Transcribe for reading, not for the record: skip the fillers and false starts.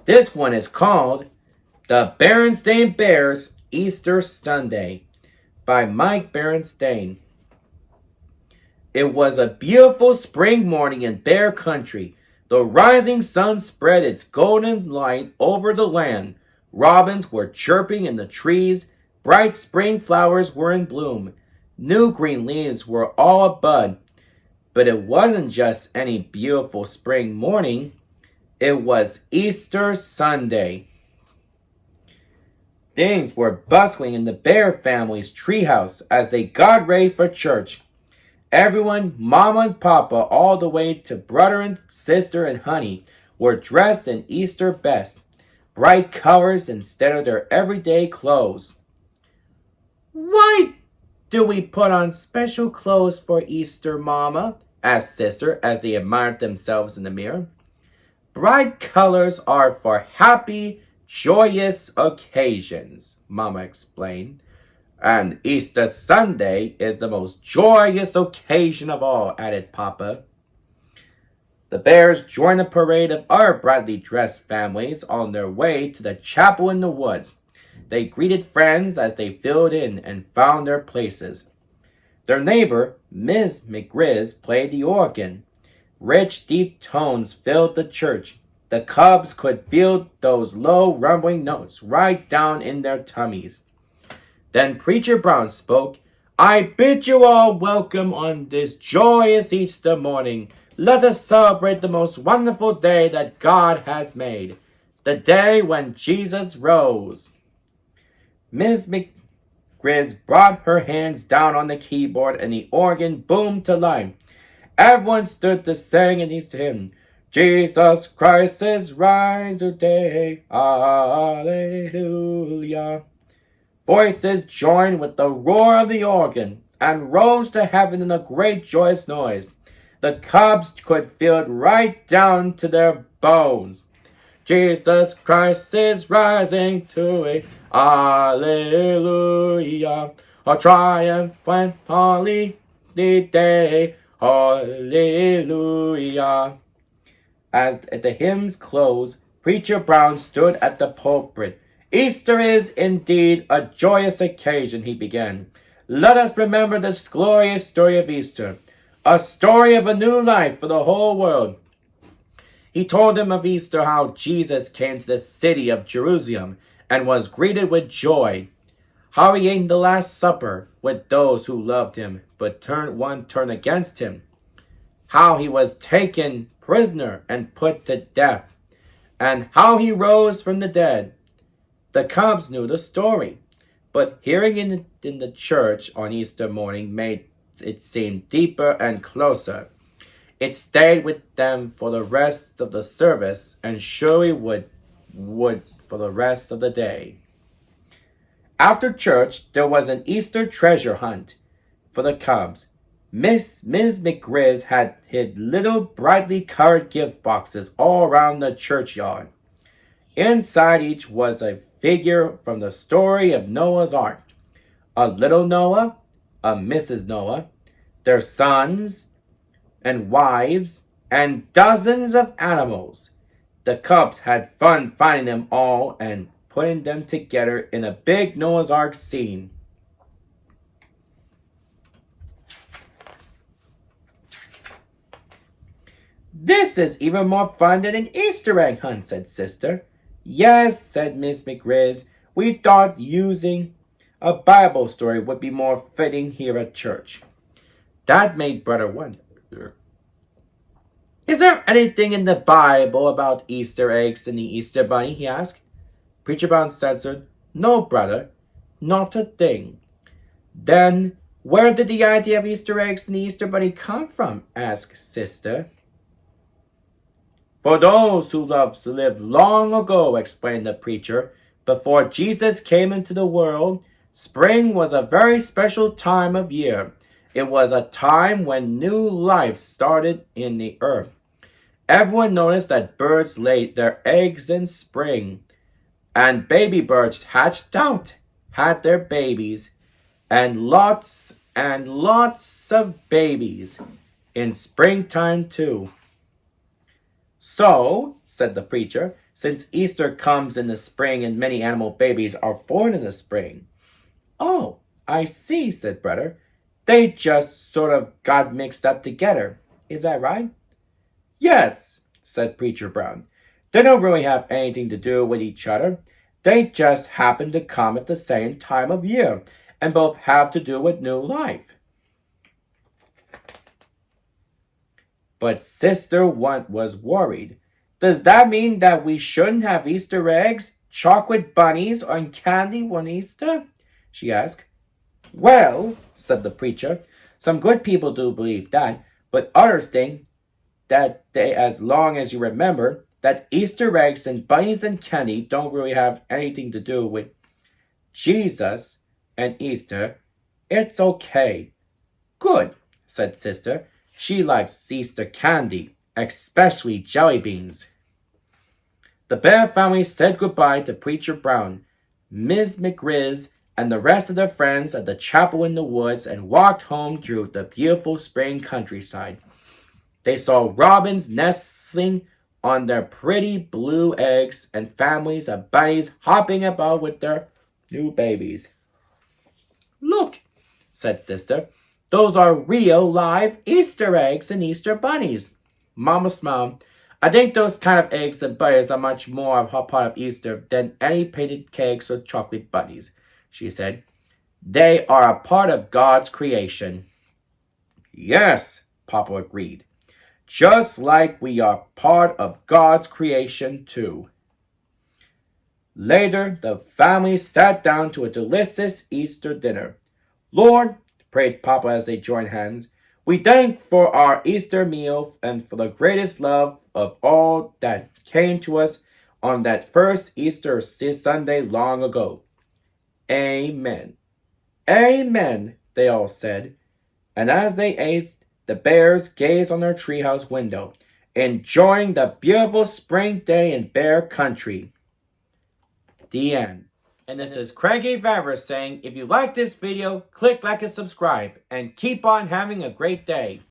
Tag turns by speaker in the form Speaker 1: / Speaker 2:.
Speaker 1: This one is called The Bearenstain Bears Easter Sunday by Mike Bearenstain. It was a beautiful spring morning in Bear Country. The rising sun spread its golden light over the land. Robins were chirping in the trees. Bright spring flowers were in bloom. New green leaves were all abud. But it wasn't just any beautiful spring morning. It was Easter Sunday. Things were bustling in the Bear family's treehouse as they got ready for church. Everyone, Mama and Papa, all the way to brother and sister and honey, were dressed in Easter best, bright colors instead of their everyday clothes. "Why do we put on special clothes for Easter, Mama?" asked Sister as they admired themselves in the mirror. "Bright colors are for happy, joyous occasions," Mama explained. "And Easter Sunday is the most joyous occasion of all," added Papa. The Bears joined a parade of other brightly dressed families on their way to the chapel in the woods. They greeted friends as they filled in and found their places. Their neighbor, Ms. McGriz, played the organ. Rich, deep tones filled the church. The cubs could feel those low, rumbling notes right down in their tummies. Then Preacher Brown spoke. "I bid you all welcome on this joyous Easter morning. Let us celebrate the most wonderful day that God has made, the day when Jesus rose." Ms. McGriz brought her hands down on the keyboard and the organ boomed to life. Everyone stood to sing an Easter hymn. "Jesus Christ is risen today, Alleluia." Voices joined with the roar of the organ and rose to heaven in a great joyous noise. The cubs could feel it right down to their bones. "Jesus Christ is rising today, Alleluia. A triumphant holiday, Hallelujah." As the hymns closed, Preacher Brown stood at the pulpit. "Easter is indeed a joyous occasion," he began. "Let us remember this glorious story of Easter, a story of a new life for the whole world." He told them of Easter, how Jesus came to the city of Jerusalem and was greeted with joy, how he ate the Last Supper with those who loved him, but one turned against him, how he was taken prisoner and put to death, and how he rose from the dead. The cubs knew the story, but hearing it in the church on Easter morning made it seem deeper and closer. It stayed with them for the rest of the service and surely would for the rest of the day. After church, there was an Easter treasure hunt for the cubs. Ms. McGriz had hid little brightly colored gift boxes all around the churchyard. Inside each was a figure from the story of Noah's Ark. A little Noah, a Mrs. Noah, their sons and wives, and dozens of animals. The cubs had fun finding them all and putting them together in a big Noah's Ark scene. "This is even more fun than an Easter egg hunt," said Sister. "Yes," said Miss McGriz. "We thought using a Bible story would be more fitting here at church." That made Brother wonder. "Is there anything in the Bible about Easter eggs and the Easter bunny?" he asked. Preacher Brown answered, "No, brother, not a thing." "Then where did the idea of Easter eggs and the Easter bunny come from?" asked Sister. "For those who loved to live long ago," explained the preacher, "before Jesus came into the world, spring was a very special time of year. It was a time when new life started in the earth. Everyone noticed that birds laid their eggs in spring, and baby birds hatched out, had their babies, and lots of babies in springtime too. So, said the preacher, since Easter comes in the spring and many animal babies are born in the spring. Oh, I see, said Brother. They just sort of got mixed up together. Is that right? Yes, said Preacher Brown. They don't really have anything to do with each other. They just happen to come at the same time of year, and both have to do with new life. But Sister Want was worried. Does that mean that we shouldn't have Easter eggs, chocolate bunnies, or candy on Easter? She asked. Well, said the preacher, some good people do believe that, but others think that as long as you remember, that Easter eggs and bunnies and candy don't really have anything to do with Jesus and Easter, it's okay. Good, said Sister. She likes Easter candy, especially jelly beans. The Bear family said goodbye to Preacher Brown, Ms. McGriz, and the rest of their friends at the chapel in the woods and walked home through the beautiful spring countryside. They saw robins nestling on their pretty blue eggs and families of bunnies hopping about with their new babies. Look, said Sister, those are real live Easter eggs and Easter bunnies. Mama smiled. I think those kind of eggs and bunnies are much more of a part of Easter than any painted cakes or chocolate bunnies, she said. They are a part of God's creation. Yes, Papa agreed. Just like we are part of God's creation too. Later, the family sat down to a delicious Easter dinner. Lord, prayed Papa as they joined hands, we thank for our Easter meal and for the greatest love of all that came to us on that first Easter Sunday long ago. Amen. Amen, they all said. And as they ate, the bears gazed on their treehouse window, enjoying the beautiful spring day in Bear Country. The end. And this is Craigie Vavra saying, if you like this video, click like and subscribe, and keep on having a great day.